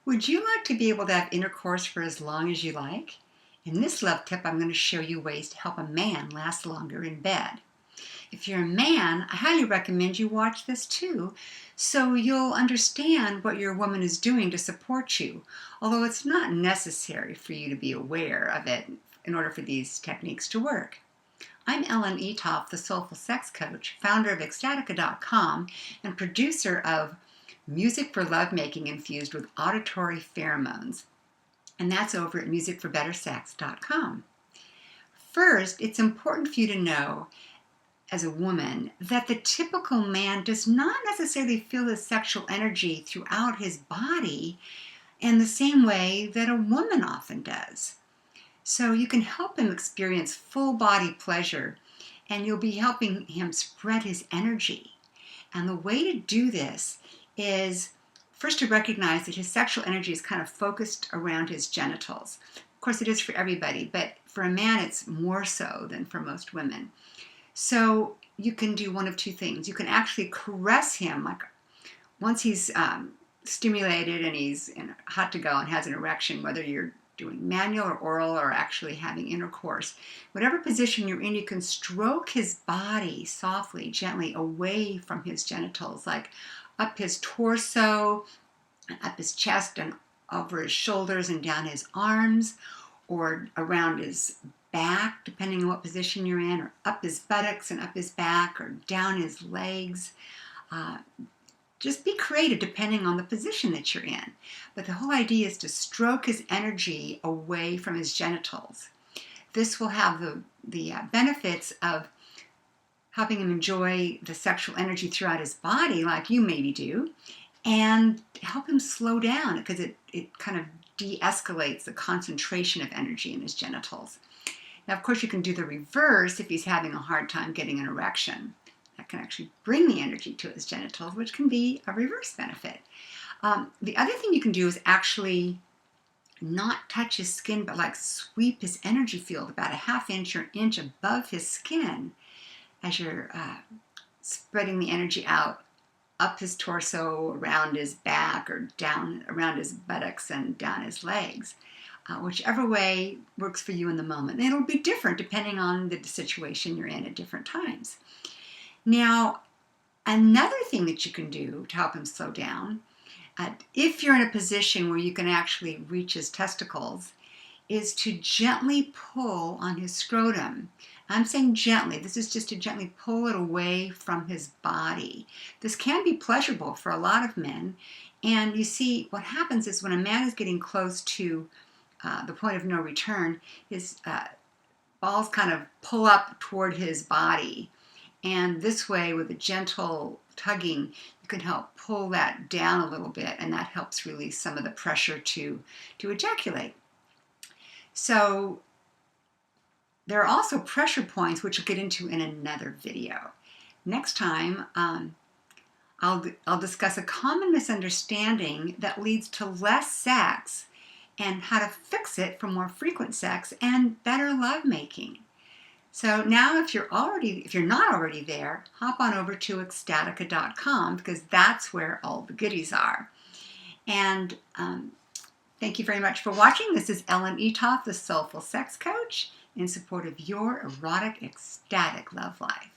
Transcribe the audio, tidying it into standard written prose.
Would you like to be able to have intercourse for as long as you like? In this love tip, I'm going to show you ways to help a man last longer in bed. If you're a man, I highly recommend you watch this too, so you'll understand what your woman is doing to support you, although it's not necessary for you to be aware of it in order for these techniques to work. I'm Eatough, the Soulful Sex Coach, founder of Ecstatica.com, and producer of Music for Lovemaking infused with Auditory Pheromones. And that's over at musicforbettersex.com. First, it's important for you to know, as a woman, that the typical man does not necessarily feel his sexual energy throughout his body in the same way that a woman often does. So you can help him experience full body pleasure, and you'll be helping him spread his energy. And the way to do this is first to recognize that his sexual energy is kind of focused around his genitals. Of course, it is for everybody, but for a man, it's more so than for most women. So you can do one of two things. You can actually caress him, like once he's stimulated and he's hot to go and has an erection, whether you're doing manual or oral or actually having intercourse. Whatever position you're in, you can stroke his body softly, gently away from his genitals, like up his torso, and up his chest and over his shoulders and down his arms, or around his back, depending on what position you're in, or up his buttocks and up his back, or down his legs. Just be creative depending on the position that you're in. But the whole idea is to stroke his energy away from his genitals. This will have the benefits of helping him enjoy the sexual energy throughout his body, like you maybe do, and help him slow down because it kind of de-escalates the concentration of energy in his genitals. Now, of course, you can do the reverse if he's having a hard time getting an erection. That can actually bring the energy to his genitals, which can be a reverse benefit. The other thing you can do is actually not touch his skin, but like sweep his energy field about a half inch or inch above his skin as you're spreading the energy out up his torso, around his back, or down around his buttocks and down his legs. Whichever way works for you in the moment. And it'll be different depending on the situation you're in at different times. Now, another thing that you can do to help him slow down, if you're in a position where you can actually reach his testicles, is to gently pull on his scrotum. I'm saying gently. This is just to gently pull it away from his body. This can be pleasurable for a lot of men. And you see, what happens is when a man is getting close to the point of no return, his balls kind of pull up toward his body. And this way, with a gentle tugging, you can help pull that down a little bit, and that helps release some of the pressure to ejaculate. So there are also pressure points, which we'll get into in another video. Next time, I'll discuss a common misunderstanding that leads to less sex and how to fix it for more frequent sex and better lovemaking. So now if you're not already there, hop on over to Ecstatica.com because that's where all the goodies are. And thank you very much for watching. This is Eatough, the Soulful Sex Coach, in support of your erotic, ecstatic love life.